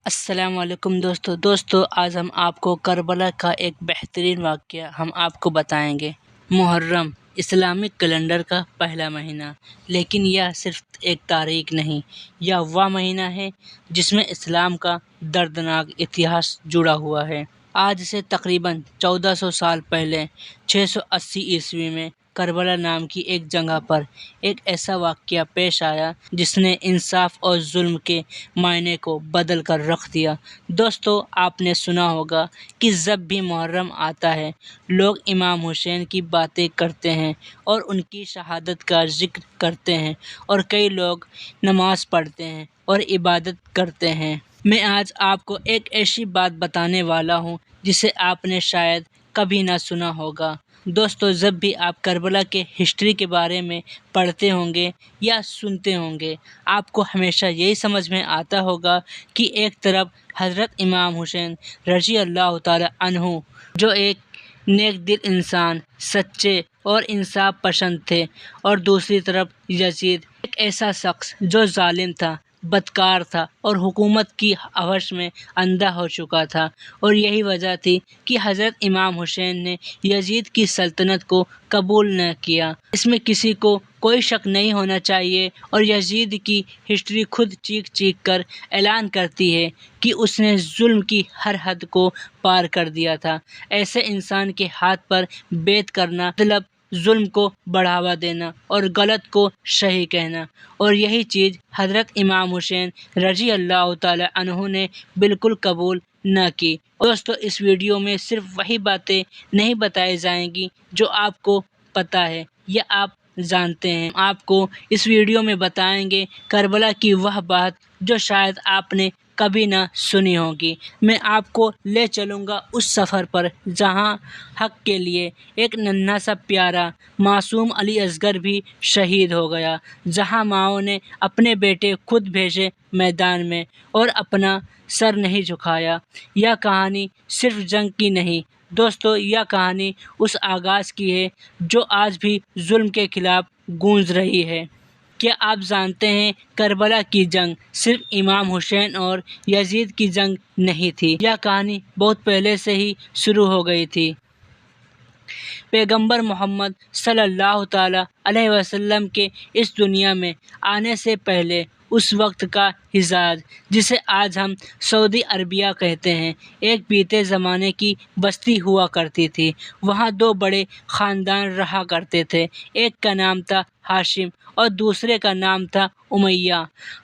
السلام علیکم دوستو آج ہم آپ کو کربلا کا ایک بہترین واقعہ ہم آپ کو بتائیں گے۔ محرم اسلامک کیلنڈر کا پہلا مہینہ، لیکن یہ صرف ایک تاریخ نہیں، یہ وہ مہینہ ہے جس میں اسلام کا دردناک اتہاس جڑا ہوا ہے۔ آج سے تقریباً 1400 سال پہلے 680 عیسوی میں کربلا نام کی ایک جگہ پر ایک ایسا واقعہ پیش آیا جس نے انصاف اور ظلم کے معنی کو بدل کر رکھ دیا۔ دوستو، آپ نے سنا ہوگا کہ جب بھی محرم آتا ہے لوگ امام حسین کی باتیں کرتے ہیں اور ان کی شہادت کا ذکر کرتے ہیں، اور کئی لوگ نماز پڑھتے ہیں اور عبادت کرتے ہیں۔ میں آج آپ کو ایک ایسی بات بتانے والا ہوں جسے آپ نے شاید کبھی نہ سنا ہوگا۔ دوستو، جب بھی آپ کربلا کے ہسٹری کے بارے میں پڑھتے ہوں گے یا سنتے ہوں گے، آپ کو ہمیشہ یہی سمجھ میں آتا ہوگا کہ ایک طرف حضرت امام حسین رضی اللہ تعالی عنہ، جو ایک نیک دل انسان، سچے اور انصاف پسند تھے، اور دوسری طرف یزید، ایک ایسا شخص جو ظالم تھا، بدکار تھا اور حکومت کی ہوش میں اندھا ہو چکا تھا۔ اور یہی وجہ تھی کہ حضرت امام حسین نے یزید کی سلطنت کو قبول نہ کیا۔ اس میں کسی کو کوئی شک نہیں ہونا چاہیے، اور یزید کی ہسٹری خود چیخ چیخ کر اعلان کرتی ہے کہ اس نے ظلم کی ہر حد کو پار کر دیا تھا۔ ایسے انسان کے ہاتھ پر بیعت کرنا مطلب ظلم کو بڑھاوا دینا اور غلط کو صحیح کہنا، اور یہی چیز حضرت امام حسین رضی اللہ تعالی عنہ نے بالکل قبول نہ کی۔ دوستو، اس ویڈیو میں صرف وہی باتیں نہیں بتائی جائیں گی جو آپ کو پتہ ہے یا آپ جانتے ہیں۔ آپ کو اس ویڈیو میں بتائیں گے کربلا کی وہ بات جو شاید آپ نے کبھی نہ سنی ہوگی۔ میں آپ کو لے چلوں گا اس سفر پر جہاں حق کے لیے ایک ننھا سا پیارا معصوم علی اصغر بھی شہید ہو گیا، جہاں ماؤں نے اپنے بیٹے خود بھیجے میدان میں اور اپنا سر نہیں جھکایا۔ یہ کہانی صرف جنگ کی نہیں دوستو، یہ کہانی اس آغاز کی ہے جو آج بھی ظلم کے خلاف گونج رہی ہے۔ کیا آپ جانتے ہیں کربلا کی جنگ صرف امام حسین اور یزید کی جنگ نہیں تھی، یہ کہانی بہت پہلے سے ہی شروع ہو گئی تھی۔ پیغمبر محمد صلی اللہ تعالی علیہ وسلم کے اس دنیا میں آنے سے پہلے اس وقت کا حجاز، جسے آج ہم سعودی عربیہ کہتے ہیں، ایک بیتے زمانے کی بستی ہوا کرتی تھی۔ وہاں دو بڑے خاندان رہا کرتے تھے، ایک کا نام تھا ہاشم اور دوسرے کا نام تھا امیہ۔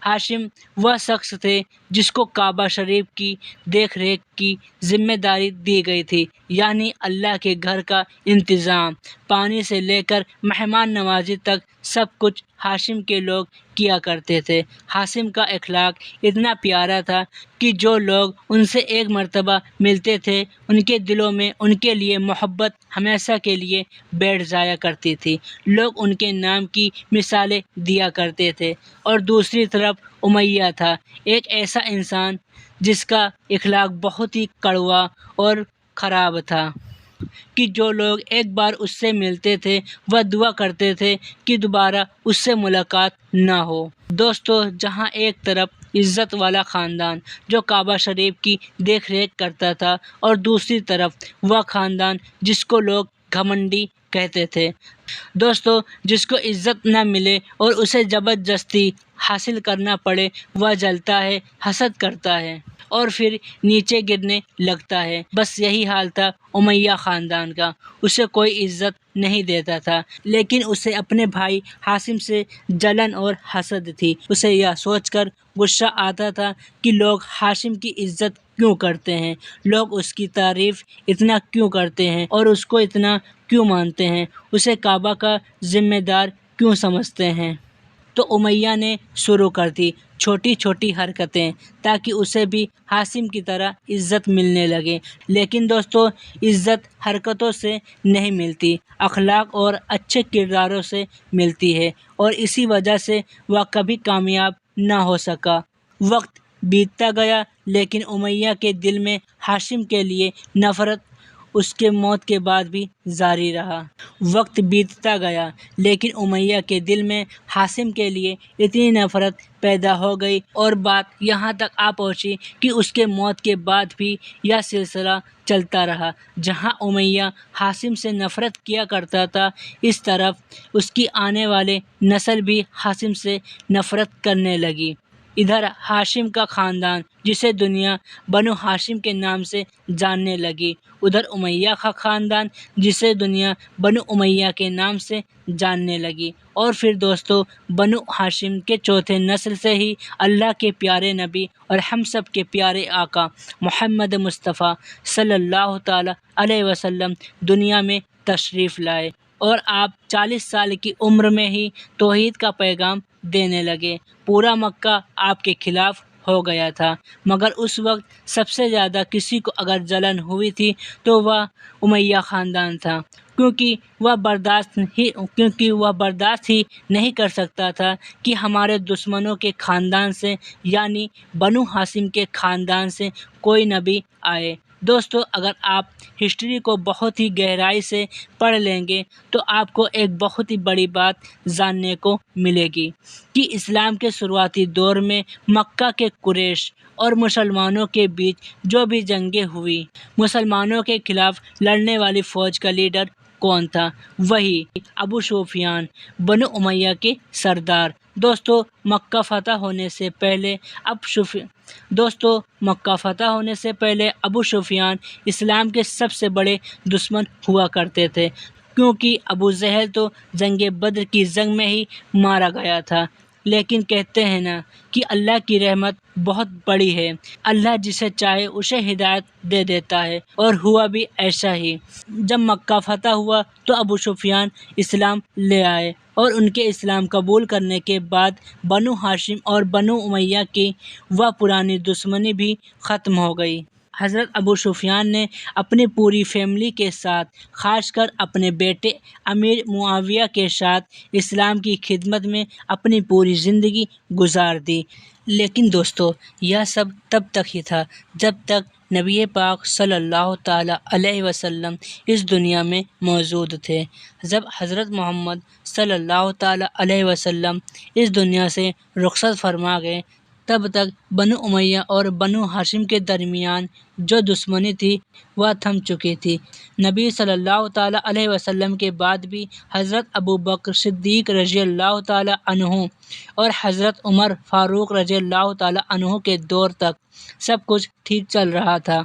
ہاشم وہ شخص تھے جس کو کعبہ شریف کی دیکھ ریکھ کی ذمہ داری دی گئی تھی، یعنی اللہ کے گھر کا انتظام، پانی سے لے کر مہمان نوازی تک سب کچھ ہاشم کے لوگ کیا کرتے تھے۔ ہاشم کا اخلاق اتنا پیارا تھا کہ جو لوگ ان سے ایک مرتبہ ملتے تھے ان کے دلوں میں ان کے لیے محبت ہمیشہ کے لیے بیٹھ جایا کرتی تھی۔ لوگ ان کے نام کی مثالیں دیا کرتے تھے۔ اور دوسری طرف امیہ تھا، ایک ایسا انسان جس کا اخلاق بہت ہی کڑوا اور خراب تھا کہ جو لوگ ایک بار اس سے ملتے تھے وہ دعا کرتے تھے کہ دوبارہ اس سے ملاقات نہ ہو۔ دوستو، جہاں ایک طرف عزت والا خاندان جو کعبہ شریف کی دیکھ ریکھ کرتا تھا، اور دوسری طرف وہ خاندان جس کو لوگ گھمنڈی کہتے تھے۔ دوستو، جس کو عزت نہ ملے اور اسے زبردستی حاصل کرنا پڑے، وہ جلتا ہے، حسد کرتا ہے اور پھر نیچے گرنے لگتا ہے۔ بس یہی حال تھا امیہ خاندان کا۔ اسے کوئی عزت نہیں دیتا تھا، لیکن اسے اپنے بھائی ہاشم سے جلن اور حسد تھی۔ اسے یہ سوچ کر غصہ آتا تھا کہ لوگ ہاشم کی عزت کیوں کرتے ہیں، لوگ اس کی تعریف اتنا کیوں کرتے ہیں اور اس کو اتنا کیوں مانتے ہیں، اسے کعبہ کا ذمہ دار کیوں سمجھتے ہیں۔ تو امیہ نے شروع کر دی چھوٹی چھوٹی حرکتیں تاکہ اسے بھی ہاشم کی طرح عزت ملنے لگے۔ لیکن دوستو، عزت حرکتوں سے نہیں ملتی، اخلاق اور اچھے کرداروں سے ملتی ہے، اور اسی وجہ سے وہ کبھی کامیاب نہ ہو سکا۔ وقت بیتتا گیا، لیکن امیہ کے دل میں ہاشم کے لیے نفرت اس کے موت کے بعد بھی جاری رہا۔ وقت بیتتا گیا لیکن امیہ کے دل میں ہاشم کے لیے اتنی نفرت پیدا ہو گئی اور بات یہاں تک آ پہنچی کہ اس کے موت کے بعد بھی یہ سلسلہ چلتا رہا۔ جہاں امیہ ہاشم سے نفرت کیا کرتا تھا، اس طرف اس کی آنے والی نسل بھی ہاشم سے نفرت کرنے لگی۔ ادھر ہاشم کا خاندان جسے دنیا بنو ہاشم کے نام سے جاننے لگی، ادھر امیہ کا خاندان جسے دنیا بنو امیہ کے نام سے جاننے لگی۔ اور پھر دوستو، بنو ہاشم کے چوتھے نسل سے ہی اللہ کے پیارے نبی اور ہم سب کے پیارے آقا محمد مصطفیٰ صلی اللہ تعالیٰ علیہ وسلم دنیا میں تشریف لائے، اور آپ 40 سال کی عمر میں ہی توحید کا پیغام دینے لگے۔ پورا مکہ آپ کے خلاف ہو گیا تھا، مگر اس وقت سب سے زیادہ کسی کو اگر جلن ہوئی تھی تو وہ امیہ خاندان تھا، کیونکہ وہ برداشت ہی نہیں کر سکتا تھا کہ ہمارے دشمنوں کے خاندان سے یعنی بنو ہاشم کے خاندان سے کوئی نبی آئے۔ دوستو، اگر آپ ہسٹری کو بہت ہی گہرائی سے پڑھ لیں گے تو آپ کو ایک بہت ہی بڑی بات جاننے کو ملے گی کہ اسلام کے شروعاتی دور میں مکہ کے قریش اور مسلمانوں کے بیچ جو بھی جنگیں ہوئی، مسلمانوں کے خلاف لڑنے والی فوج کا لیڈر کون تھا؟ وہی ابو سفیان، بنو امیہ کے سردار۔ دوستو، مکہ فتح ہونے سے پہلے ابو سفیان اسلام کے سب سے بڑے دشمن ہوا کرتے تھے، کیونکہ ابو جہل تو جنگ بدر کی جنگ میں ہی مارا گیا تھا۔ لیکن کہتے ہیں نا کہ اللہ کی رحمت بہت بڑی ہے، اللہ جسے چاہے اسے ہدایت دے دیتا ہے، اور ہوا بھی ایسا ہی۔ جب مکہ فتح ہوا تو ابو سفیان اسلام لے آئے، اور ان کے اسلام قبول کرنے کے بعد بنو ہاشم اور بنو امیہ کی وہ پرانی دشمنی بھی ختم ہو گئی۔ حضرت ابو سفیان نے اپنی پوری فیملی کے ساتھ، خاص کر اپنے بیٹے امیر معاویہ کے ساتھ اسلام کی خدمت میں اپنی پوری زندگی گزار دی۔ لیکن دوستو، یہ سب تب تک ہی تھا جب تک نبی پاک صلی اللہ تعالیٰ علیہ وسلم اس دنیا میں موجود تھے۔ جب حضرت محمد صلی اللہ تعالیٰ علیہ وسلم اس دنیا سے رخصت فرما گئے، تب تک بنو امیہ اور بنو ہاشم کے درمیان جو دشمنی تھی وہ تھم چکی تھی۔ نبی صلی اللہ تعالیٰ علیہ وسلم کے بعد بھی حضرت ابو بکر صدیق رضی اللہ تعالیٰ عنہ اور حضرت عمر فاروق رضی اللہ تعالیٰ عنہ کے دور تک سب کچھ ٹھیک چل رہا تھا۔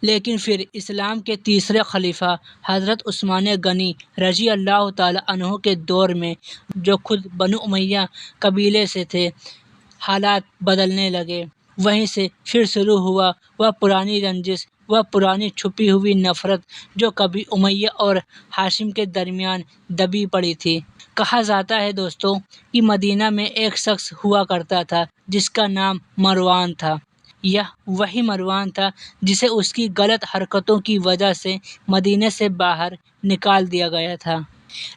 لیکن پھر اسلام کے تیسرے خلیفہ حضرت عثمان غنی رضی اللہ تعالیٰ عنہ کے دور میں، جو خود بنو امیہ قبیلے سے تھے، حالات بدلنے لگے۔ وہیں سے پھر شروع ہوا وہ پرانی رنجش، وہ پرانی چھپی ہوئی نفرت جو کبھی امیہ اور ہاشم کے درمیان دبی پڑی تھی۔ کہا جاتا ہے دوستو کہ مدینہ میں ایک شخص ہوا کرتا تھا جس کا نام مروان تھا۔ یہ وہی مروان تھا جسے اس کی غلط حرکتوں کی وجہ سے مدینہ سے باہر نکال دیا گیا تھا۔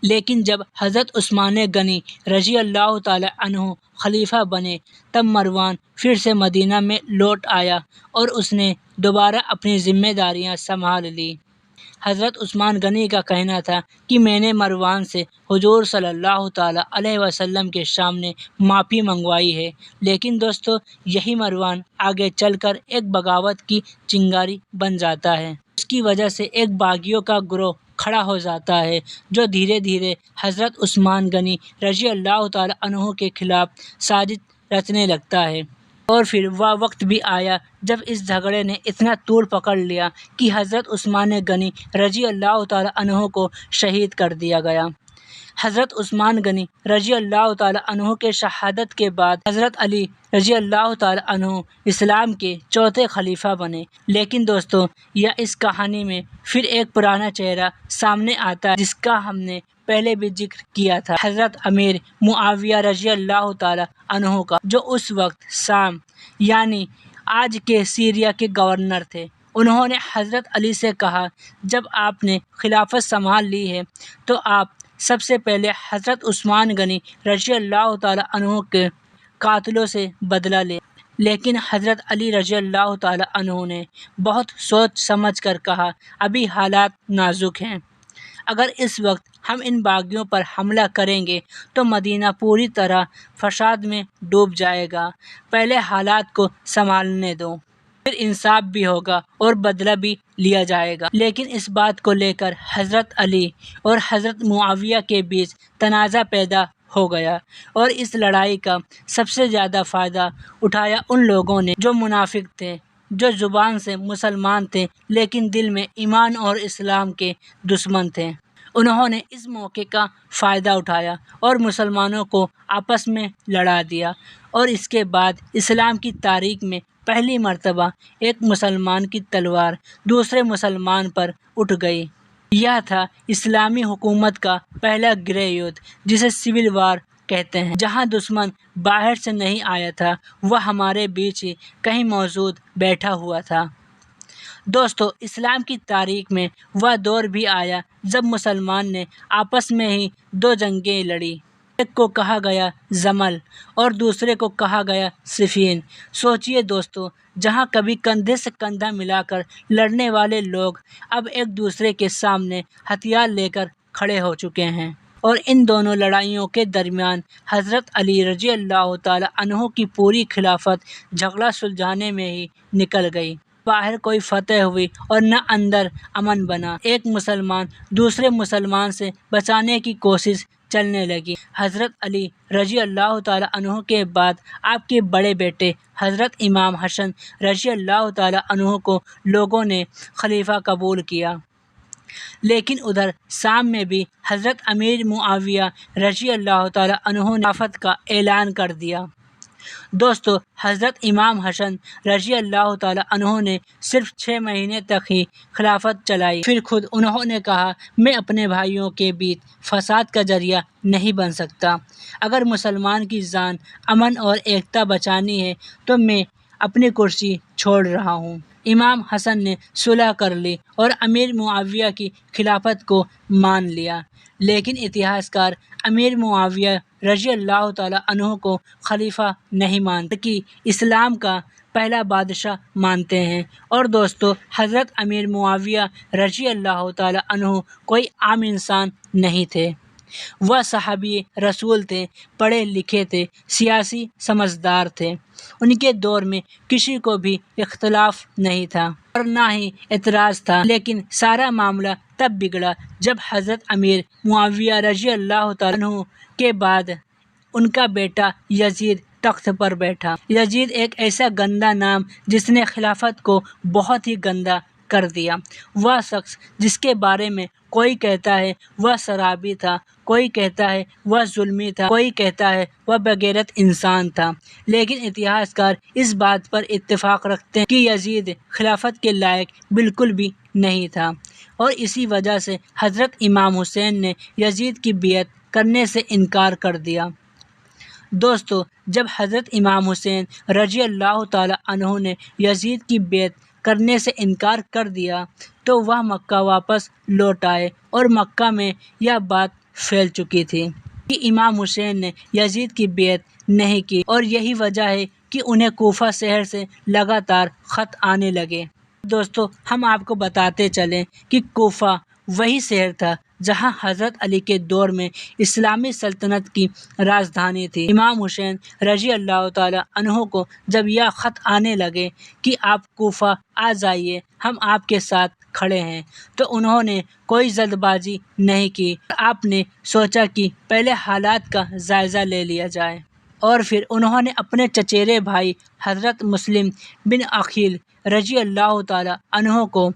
لیکن جب حضرت عثمان غنی رضی اللہ تعالیٰ عنہ خلیفہ بنے، تب مروان پھر سے مدینہ میں لوٹ آیا اور اس نے دوبارہ اپنی ذمہ داریاں سنبھال لی۔ حضرت عثمان غنی کا کہنا تھا کہ میں نے مروان سے حضور صلی اللہ تعالیٰ علیہ وسلم کے سامنے معافی منگوائی ہے، لیکن دوستو یہی مروان آگے چل کر ایک بغاوت کی چنگاری بن جاتا ہے۔ اس کی وجہ سے ایک باغیوں کا گروہ کھڑا ہو جاتا ہے جو دھیرے دھیرے حضرت عثمان غنی رضی اللہ تعالیٰ عنہ کے خلاف سازش رچنے لگتا ہے۔ اور پھر وہ وقت بھی آیا جب اس جھگڑے نے اتنا طول پکڑ لیا کہ حضرت عثمان غنی رضی اللہ تعالیٰ عنہ کو شہید کر دیا گیا۔ حضرت عثمان غنی رضی اللہ تعالیٰ عنہ کے شہادت کے بعد حضرت علی رضی اللہ تعالیٰ عنہ اسلام کے چوتھے خلیفہ بنے۔ لیکن دوستو، اس کہانی میں پھر ایک پرانا چہرہ سامنے آتا ہے جس کا ہم نے پہلے بھی ذکر کیا تھا، حضرت امیر معاویہ رضی اللہ تعالیٰ عنہ کا، جو اس وقت شام یعنی آج کے سیریا کے گورنر تھے۔ انہوں نے حضرت علی سے کہا، جب آپ نے خلافت سنبھال لی ہے تو آپ سب سے پہلے حضرت عثمان غنی رضی اللہ تعالیٰ عنہ کے قاتلوں سے بدلہ لیں۔ لیکن حضرت علی رضی اللہ تعالیٰ عنہ نے بہت سوچ سمجھ کر کہا، ابھی حالات نازک ہیں، اگر اس وقت ہم ان باغیوں پر حملہ کریں گے تو مدینہ پوری طرح فساد میں ڈوب جائے گا، پہلے حالات کو سنبھالنے دو، پھر انصاف بھی ہوگا اور بدلہ بھی لیا جائے گا۔ لیکن اس بات کو لے کر حضرت علی اور حضرت معاویہ کے بیچ تنازع پیدا ہو گیا، اور اس لڑائی کا سب سے زیادہ فائدہ اٹھایا ان لوگوں نے جو منافق تھے، جو زبان سے مسلمان تھے لیکن دل میں ایمان اور اسلام کے دشمن تھے۔ انہوں نے اس موقع کا فائدہ اٹھایا اور مسلمانوں کو آپس میں لڑا دیا، اور اس کے بعد اسلام کی تاریخ میں پہلی مرتبہ ایک مسلمان کی تلوار دوسرے مسلمان پر اٹھ گئی۔ یہ تھا اسلامی حکومت کا پہلا گرہ یدھ، جسے سول وار کہتے ہیں، جہاں دشمن باہر سے نہیں آیا تھا، وہ ہمارے بیچ ہی کہیں موجود بیٹھا ہوا تھا۔ دوستو، اسلام کی تاریخ میں وہ دور بھی آیا جب مسلمان نے آپس میں ہی دو جنگیں لڑی، ایک کو کہا گیا جمل اور دوسرے کو کہا گیا صفین۔ سوچئے دوستو، جہاں کبھی کندھے سے کندھا ملا کر لڑنے والے لوگ اب ایک دوسرے کے سامنے ہتھیار لے کر کھڑے ہو چکے ہیں، اور ان دونوں لڑائیوں کے درمیان حضرت علی رضی اللہ تعالیٰ عنہ کی پوری خلافت جھگڑا سلجھانے میں ہی نکل گئی۔ باہر کوئی فتح ہوئی اور نہ اندر امن بنا، ایک مسلمان دوسرے مسلمان سے بچانے کی کوشش چلنے لگی۔ حضرت علی رضی اللہ تعالیٰ عنہ کے بعد آپ کے بڑے بیٹے حضرت امام حسن رضی اللہ تعالیٰ عنہ کو لوگوں نے خلیفہ قبول کیا، لیکن ادھر شام میں بھی حضرت امیر معاویہ رضی اللہ تعالیٰ عنہ نے خلافت کا اعلان کر دیا۔ دوستو، حضرت امام حسن رضی اللہ تعالیٰ عنہ نے صرف 6 مہینے تک ہی خلافت چلائی، پھر خود انہوں نے کہا، میں اپنے بھائیوں کے بیچ فساد کا ذریعہ نہیں بن سکتا، اگر مسلمان کی جان، امن اور ایکتا بچانی ہے تو میں اپنی کرسی چھوڑ رہا ہوں۔ امام حسن نے صلح کر لی اور امیر معاویہ کی خلافت کو مان لیا، لیکن اتہاس کار امیر معاویہ رضی اللہ تعالیٰ عنہ کو خلیفہ نہیں مانتے کہ اسلام کا پہلا بادشاہ مانتے ہیں۔ اور دوستو، حضرت امیر معاویہ رضی اللہ تعالیٰ عنہ کوئی عام انسان نہیں تھے، وہ صحابی رسول تھے، پڑھے لکھے تھے، سیاسی سمجھدار تھے، ان کے دور میں کسی کو بھی اختلاف نہیں تھا اور نہ ہی اعتراض تھا، لیکن سارا معاملہ تب بگڑا جب حضرت امیر معاویہ رضی اللہ تعالیٰ عنہ کے بعد ان کا بیٹا یزید تخت پر بیٹھا۔ یزید ایک ایسا گندا نام جس نے خلافت کو بہت ہی گندا کر دیا، وہ شخص جس کے بارے میں کوئی کہتا ہے وہ شرابی تھا، کوئی کہتا ہے وہ ظلمی تھا، کوئی کہتا ہے وہ بغیرت انسان تھا، لیکن اتہاس کار اس بات پر اتفاق رکھتے ہیں کہ یزید خلافت کے لائق بالکل بھی نہیں تھا، اور اسی وجہ سے حضرت امام حسین نے یزید کی بیعت کرنے سے انکار کر دیا۔ دوستو، جب حضرت امام حسین رضی اللہ تعالیٰ عنہ نے یزید کی بیعت کرنے سے انکار کر دیا تو وہ مکہ واپس لوٹ آئے، اور مکہ میں یہ بات پھیل چکی تھی کہ امام حسین نے یزید کی بیعت نہیں کی، اور یہی وجہ ہے کہ انہیں کوفہ شہر سے لگاتار خط آنے لگے۔ دوستو، ہم آپ کو بتاتے چلیں کہ کوفہ وہی شہر تھا جہاں حضرت علی کے دور میں اسلامی سلطنت کی راجدھانی تھی۔ امام حسین رضی اللہ تعالیٰ عنہ کو جب یہ خط آنے لگے کہ آپ کوفہ آ جائیے، ہم آپ کے ساتھ کھڑے ہیں، تو انہوں نے کوئی جلد بازی نہیں کی، آپ نے سوچا کہ پہلے حالات کا جائزہ لے لیا جائے، اور پھر انہوں نے اپنے چچیرے بھائی حضرت مسلم بن عقیل رضی اللہ تعالیٰ عنہ کو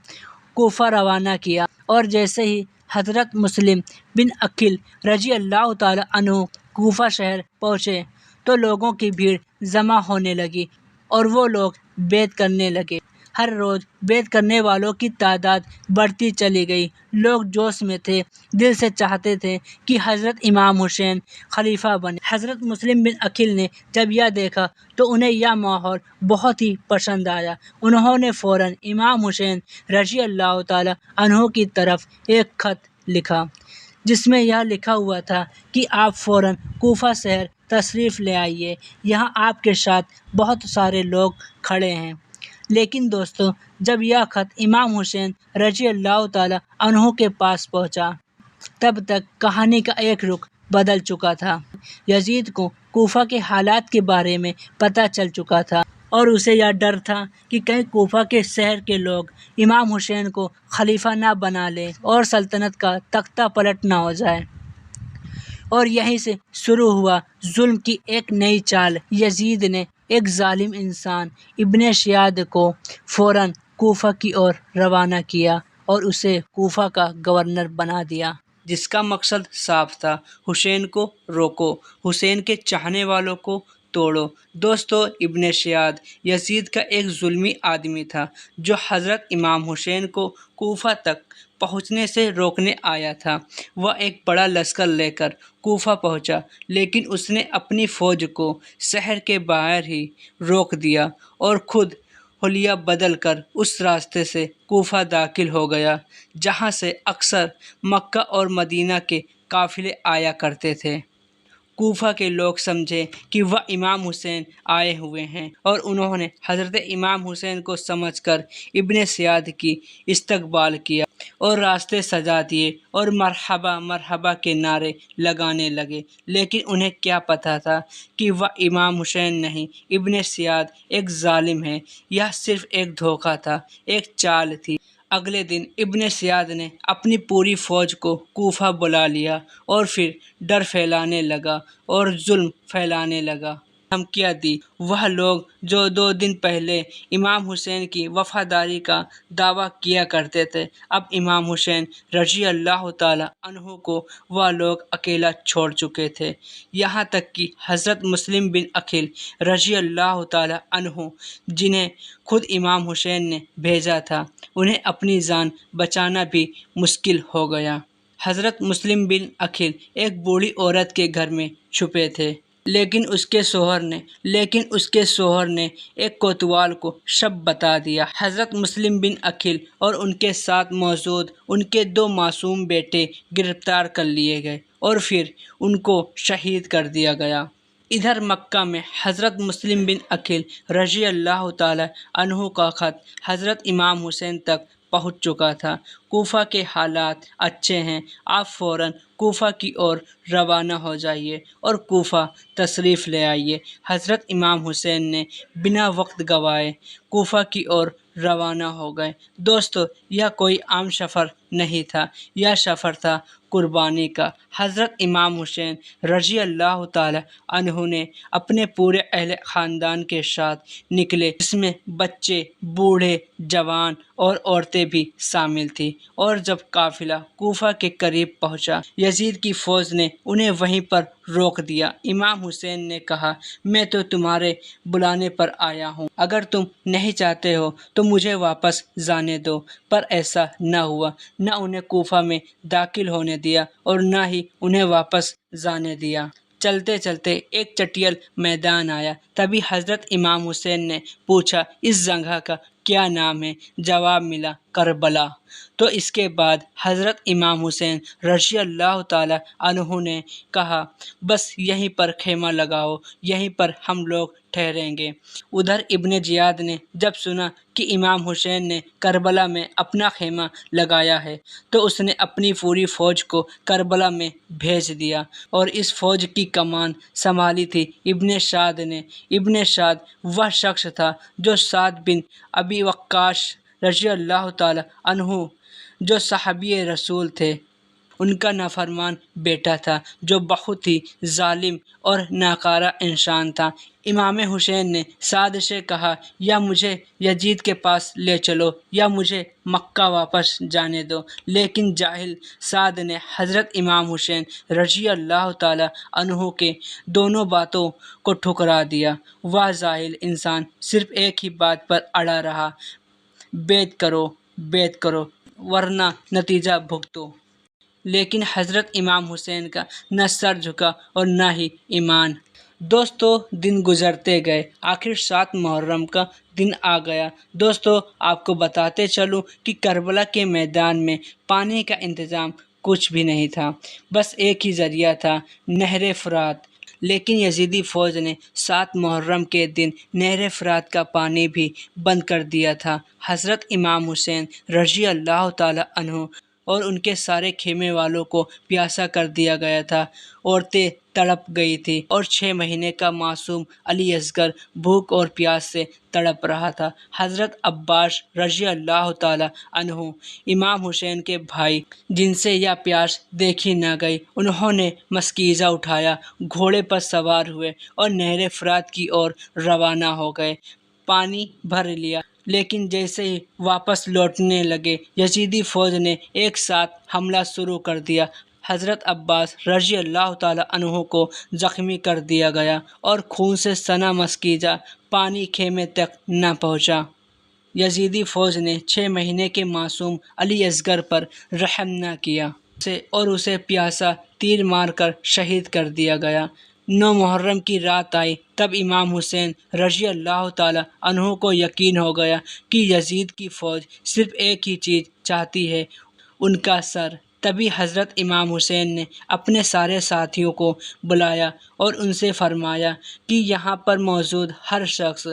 کوفہ روانہ کیا، اور جیسے ہی حضرت مسلم بن عقیل رضی اللہ تعالیٰ عنہ کوفہ شہر پہنچے تو لوگوں کی بھیڑ جمع ہونے لگی اور وہ لوگ بیعت کرنے لگے۔ ہر روز بیعت کرنے والوں کی تعداد بڑھتی چلی گئی، لوگ جوش میں تھے، دل سے چاہتے تھے کہ حضرت امام حسین خلیفہ بنے۔ حضرت مسلم بن عقیل نے جب یہ دیکھا تو انہیں یہ ماحول بہت ہی پسند آیا، انہوں نے فوراً امام حسین رضی اللہ تعالیٰ عنہ کی طرف ایک خط لکھا جس میں یہ لکھا ہوا تھا کہ آپ فوراً کوفہ شہر تشریف لے آئیے، یہاں آپ کے ساتھ بہت سارے لوگ کھڑے ہیں۔ لیکن دوستو، جب یہ خط امام حسین رضی اللہ تعالی عنہ کے پاس پہنچا، تب تک کہانی کا ایک رخ بدل چکا تھا۔ یزید کو کوفہ کے حالات کے بارے میں پتہ چل چکا تھا، اور اسے یہ ڈر تھا کہ کہیں کوفہ کے شہر کے لوگ امام حسین کو خلیفہ نہ بنا لیں اور سلطنت کا تختہ پلٹ نہ ہو جائے۔ اور یہیں سے شروع ہوا ظلم کی ایک نئی چال۔ یزید نے ایک ظالم انسان ابن زیاد کو فوراً کوفہ کی اور روانہ کیا اور اسے کوفہ کا گورنر بنا دیا، جس کا مقصد صاف تھا: حسین کو روکو، حسین کے چاہنے والوں کو توڑو۔ دوستو، ابن زیاد یزید کا ایک ظلمی آدمی تھا جو حضرت امام حسین کو کوفہ تک پہنچنے سے روکنے آیا تھا۔ وہ ایک بڑا لشکر لے کر کوفہ پہنچا، لیکن اس نے اپنی فوج کو شہر کے باہر ہی روک دیا اور خود حلیہ بدل کر اس راستے سے کوفہ داخل ہو گیا جہاں سے اکثر مکہ اور مدینہ کے قافلے آیا کرتے تھے۔ کوفہ کے لوگ سمجھے کہ وہ امام حسین آئے ہوئے ہیں، اور انہوں نے حضرت امام حسین کو سمجھ کر ابن زیاد کی استقبال کیا اور راستے سجا دیے اور مرحبا مرحبا کے نعرے لگانے لگے۔ لیکن انہیں کیا پتہ تھا کہ وہ امام حسین نہیں، ابن زیاد ایک ظالم ہے۔ یہ صرف ایک دھوکہ تھا، ایک چال تھی۔ اگلے دن ابن زیاد نے اپنی پوری فوج کو کوفہ بلا لیا اور پھر ڈر پھیلانے لگا اور ظلم پھیلانے لگا۔ دھمکیاں دی۔ وہ لوگ جو 2 دن پہلے امام حسین کی وفاداری کا دعویٰ کیا کرتے تھے، اب امام حسین رضی اللہ تعالی عنہ کو وہ لوگ اکیلا چھوڑ چکے تھے۔ یہاں تک کہ حضرت مسلم بن عقیل رضی اللہ تعالی عنہ، جنہیں خود امام حسین نے بھیجا تھا، انہیں اپنی جان بچانا بھی مشکل ہو گیا۔ حضرت مسلم بن عقیل ایک بوڑھی عورت کے گھر میں چھپے تھے، لیکن اس کے شوہر نے ایک کوتوال کو سب بتا دیا۔ حضرت مسلم بن عقیل اور ان کے ساتھ موجود ان کے 2 معصوم بیٹے گرفتار کر لیے گئے اور پھر ان کو شہید کر دیا گیا۔ ادھر مکہ میں حضرت مسلم بن عقیل رضی اللہ تعالی عنہ کا خط حضرت امام حسین تک پہنچ چکا تھا: کوفہ کے حالات اچھے ہیں، آپ فوراً کوفہ کی اور روانہ ہو جائیے اور کوفہ تشریف لے آئیے۔ حضرت امام حسین نے بنا وقت گوائے کوفہ کی اور روانہ ہو گئے۔ دوستو، یہ کوئی عام سفر نہیں تھا، یہ سفر تھا قربانی کا۔ حضرت امام حسین رضی اللہ تعالی عنہ نے اپنے پورے اہل خاندان کے ساتھ نکلے، جس میں بچے، بوڑھے، جوان اور عورتیں بھی شامل تھیں۔ اور جب قافلہ کوفہ کے قریب پہنچا، یزید کی فوج نے انہیں وہیں پر روک دیا۔ امام حسین نے کہا: میں تو تمہارے بلانے پر آیا ہوں، اگر تم نہیں چاہتے ہو تو مجھے واپس جانے دو۔ پر ایسا نہ ہوا، نہ انہیں کوفہ میں داخل ہونے دیا اور نہ ہی انہیں واپس جانے دیا۔ چلتے چلتے ایک چٹیل میدان آیا۔ تبھی حضرت امام حسین نے پوچھا: اس جگہ کا کیا نام ہے؟ جواب ملا: کربلا۔ تو اس کے بعد حضرت امام حسین رضی اللہ تعالی عنہ نے کہا: بس یہیں پر خیمہ لگاؤ، یہیں پر ہم لوگ ٹھہریں گے۔ ادھر ابن زیاد نے جب سنا کہ امام حسین نے کربلا میں اپنا خیمہ لگایا ہے، تو اس نے اپنی پوری فوج کو کربلا میں بھیج دیا اور اس فوج کی کمان سنبھالی تھی ابن سعد نے۔ ابن سعد وہ شخص تھا جو سعد بن ابی وقاص رضی اللہ تعالی عنہ، جو صحابی رسول تھے، ان کا نافرمان بیٹا تھا، جو بہت ہی ظالم اور ناکارہ انسان تھا۔ امام حسین نے سعد سے کہا: یا مجھے یزید کے پاس لے چلو یا مجھے مکہ واپس جانے دو۔ لیکن جاہل سعد نے حضرت امام حسین رضی اللہ تعالی عنہ کے دونوں باتوں کو ٹھکرا دیا۔ وہ جاہل انسان صرف ایک ہی بات پر اڑا رہا: بیعت کرو، بیعت کرو ورنہ نتیجہ بھگتو۔ لیکن حضرت امام حسین کا نہ سر جھکا اور نہ ہی ایمان۔ دوستو، دن گزرتے گئے، آخر 7 محرم کا دن آ گیا۔ دوستو، آپ کو بتاتے چلوں کہ کربلا کے میدان میں پانی کا انتظام کچھ بھی نہیں تھا، بس ایک ہی ذریعہ تھا: نہر فرات۔ لیکن یزیدی فوج نے 7 محرم کے دن نہر فرات کا پانی بھی بند کر دیا تھا۔ حضرت امام حسین رضی اللہ تعالی عنہ اور ان کے سارے خیمے والوں کو پیاسا کر دیا گیا تھا۔ عورتیں تڑپ گئی تھیں اور 6 مہینے کا معصوم علی اصغر بھوک اور پیاس سے تڑپ رہا تھا۔ حضرت عباس رضی اللہ تعالی عنہ امام حسین کے بھائی، جن سے یہ پیاس دیکھی نہ گئی، انہوں نے مشکیزہ اٹھایا، گھوڑے پر سوار ہوئے اور نہر فرات کی اور روانہ ہو گئے۔ پانی بھر لیا، لیکن جیسے ہی واپس لوٹنے لگے، یزیدی فوج نے ایک ساتھ حملہ شروع کر دیا۔ حضرت عباس رضی اللہ تعالی عنہ کو زخمی کر دیا گیا اور خون سے سنا مشکیزہ پانی خیمے تک نہ پہنچا۔ یزیدی فوج نے 6 مہینے کے معصوم علی اصغر پر رحم نہ کیا اور اسے پیاسا تیر مار کر شہید کر دیا گیا۔ 9 محرم کی رات آئی، تب امام حسین رضی اللہ تعالی عنہ کو یقین ہو گیا کہ یزید کی فوج صرف ایک ہی چیز چاہتی ہے، ان کا سر۔ تبھی حضرت امام حسین نے اپنے سارے ساتھیوں کو بلایا اور ان سے فرمایا کہ یہاں پر موجود ہر شخص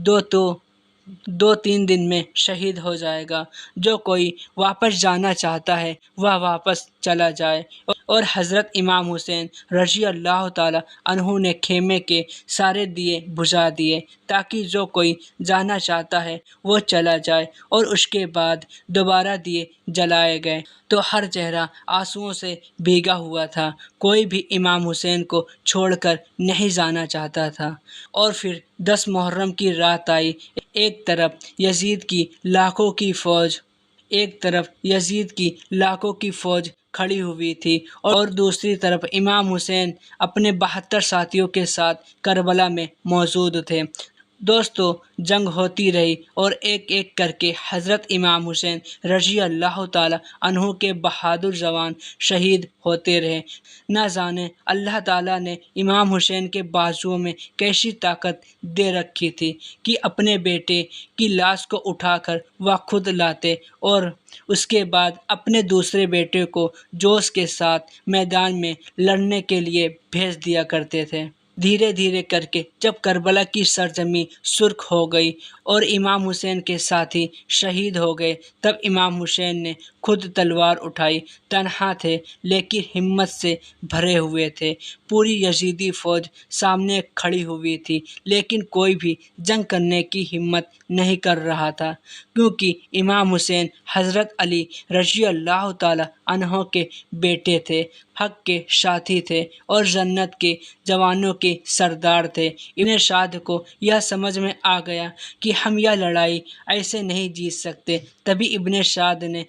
2-3 دن میں شہید ہو جائے گا۔ جو کوئی واپس جانا چاہتا ہے وہ واپس چلا جائے۔ اور حضرت امام حسین رضی اللہ تعالی عنہ نے خیمے کے سارے دیے بجھا دیے تاکہ جو کوئی جانا چاہتا ہے وہ چلا جائے، اور اس کے بعد دوبارہ دیے جلائے گئے تو ہر چہرہ آنسوؤں سے بھیگا ہوا تھا۔ کوئی بھی امام حسین کو چھوڑ کر نہیں جانا چاہتا تھا۔ اور پھر 10 محرم کی رات آئی، ایک طرف یزید کی لاکھوں کی فوج کھڑی ہوئی تھی اور دوسری طرف امام حسین اپنے 72 ساتھیوں کے ساتھ کربلا میں موجود تھے۔ دوستو، جنگ ہوتی رہی اور ایک ایک کر کے حضرت امام حسین رضی اللہ تعالی عنہ کے بہادر جوان شہید ہوتے رہے۔ نہ جانے اللہ تعالیٰ نے امام حسین کے بازوؤں میں کیسی طاقت دے رکھی تھی کہ اپنے بیٹے کی لاش کو اٹھا کر وہ خود لاتے اور اس کے بعد اپنے دوسرے بیٹے کو جوش کے ساتھ میدان میں لڑنے کے لیے بھیج دیا کرتے تھے۔ دھیرے دھیرے کر کے جب کربلا کی سرزمین سرخ ہو گئی اور امام حسین کے ساتھی شہید ہو گئے، تب امام حسین نے خود تلوار اٹھائی۔ تنہا تھے لیکن ہمت سے بھرے ہوئے تھے۔ پوری یزیدی فوج سامنے کھڑی ہوئی تھی، لیکن کوئی بھی جنگ کرنے کی ہمت نہیں کر رہا تھا، کیونکہ امام حسین حضرت علی رضی اللہ تعالی عنہ کے بیٹے تھے، حق کے ساتھی تھے اور جنت کے جوانوں کے سردار تھے۔ ابن سعد کو یہ سمجھ میں آ گیا کہ ہم یہ لڑائی ایسے نہیں جیت سکتے۔ تبھی ابن سعد نے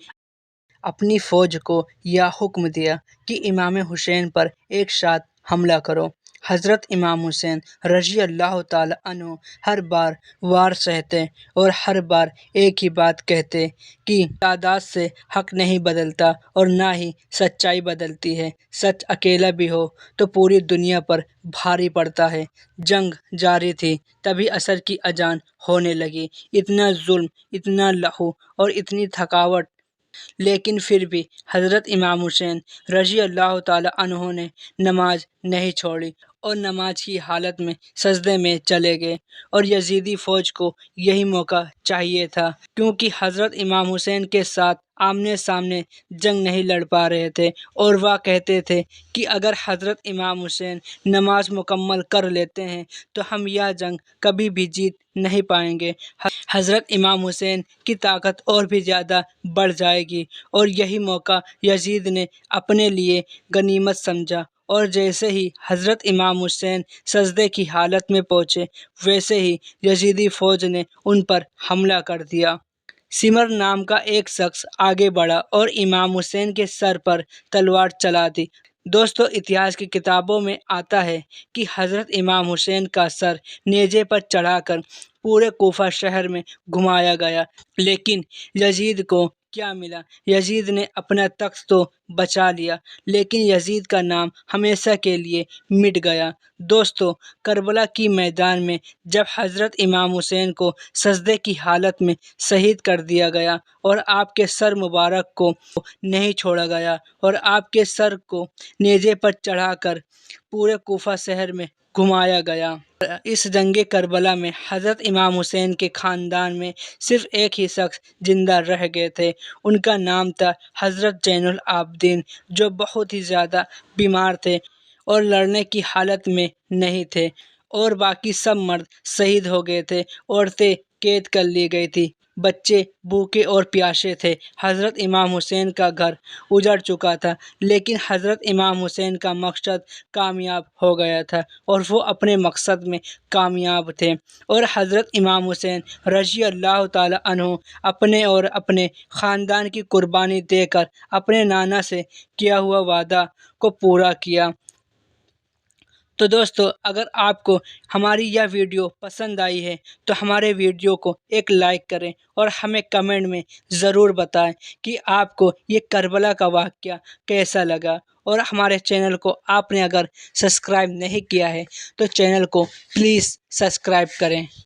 اپنی فوج کو یہ حکم دیا کہ امام حسین پر ایک ساتھ حملہ کرو۔ حضرت امام حسین رضی اللہ تعالی عنہ ہر بار وار سہتے اور ہر بار ایک ہی بات کہتے کہ تعداد سے حق نہیں بدلتا اور نہ ہی سچائی بدلتی ہے۔ سچ اکیلا بھی ہو تو پوری دنیا پر بھاری پڑتا ہے۔ جنگ جاری تھی، تبھی عصر کی اذان ہونے لگی۔ اتنا ظلم، اتنا لہو اور اتنی تھکاوٹ، لیکن پھر بھی حضرت امام حسین رضی اللہ تعالی عنہ نے نماز نہیں چھوڑی اور نماز کی حالت میں سجدے میں چلے گئے۔ اور یزیدی فوج کو یہی موقع چاہیے تھا، کیونکہ حضرت امام حسین کے ساتھ آمنے سامنے جنگ نہیں لڑ پا رہے تھے، اور وہ کہتے تھے کہ اگر حضرت امام حسین نماز مکمل کر لیتے ہیں تو ہم یہ جنگ کبھی بھی جیت نہیں پائیں گے۔ حضرت امام حسین کی طاقت اور بھی زیادہ بڑھ جائے گی، اور یہی موقع یزید نے اپنے لیے غنیمت سمجھا۔ اور جیسے ہی حضرت امام حسین سجدے کی حالت میں پہنچے، ویسے ہی یزیدی فوج نے ان پر حملہ کر دیا۔ سمر نام کا ایک شخص آگے بڑھا اور امام حسین کے سر پر تلوار چلا دی۔ دوستو، اتہاس کی کتابوں میں آتا ہے کہ حضرت امام حسین کا سر نیزے پر چڑھا کر پورے کوفہ شہر میں گھمایا گیا، لیکن یزید کو کیا ملا؟ یزید نے اپنا تخت تو بچا لیا، لیکن یزید کا نام ہمیشہ کے لیے مٹ گیا۔ دوستو، کربلا کی میدان میں جب حضرت امام حسین کو سجدے کی حالت میں شہید کر دیا گیا اور آپ کے سر مبارک کو نہیں چھوڑا گیا اور آپ کے سر کو نیزے پر چڑھا کر پورے کوفہ شہر میں گھمایا گیا۔ اس جنگ کربلا میں حضرت امام حسین کے خاندان میں صرف ایک ہی شخص زندہ رہ گئے تھے۔ ان کا نام تھا حضرت زین العابدین، جو بہت ہی زیادہ بیمار تھے اور لڑنے کی حالت میں نہیں تھے، اور باقی سب مرد شہید ہو گئے تھے، عورتیں قید کر لی گئی تھیں، بچے بھوکے اور پیاسے تھے۔ حضرت امام حسین کا گھر اجڑ چکا تھا، لیکن حضرت امام حسین کا مقصد کامیاب ہو گیا تھا اور وہ اپنے مقصد میں کامیاب تھے، اور حضرت امام حسین رضی اللہ تعالیٰ عنہ اپنے اور اپنے خاندان کی قربانی دے کر اپنے نانا سے کیا ہوا وعدہ کو پورا کیا۔ تو دوستو، اگر آپ کو ہماری یہ ویڈیو پسند آئی ہے تو ہمارے ویڈیو کو ایک لائک کریں اور ہمیں کمنٹ میں ضرور بتائیں کہ آپ کو یہ کربلا کا واقعہ کیسا لگا، اور ہمارے چینل کو آپ نے اگر سبسکرائب نہیں کیا ہے تو چینل کو پلیز سبسکرائب کریں۔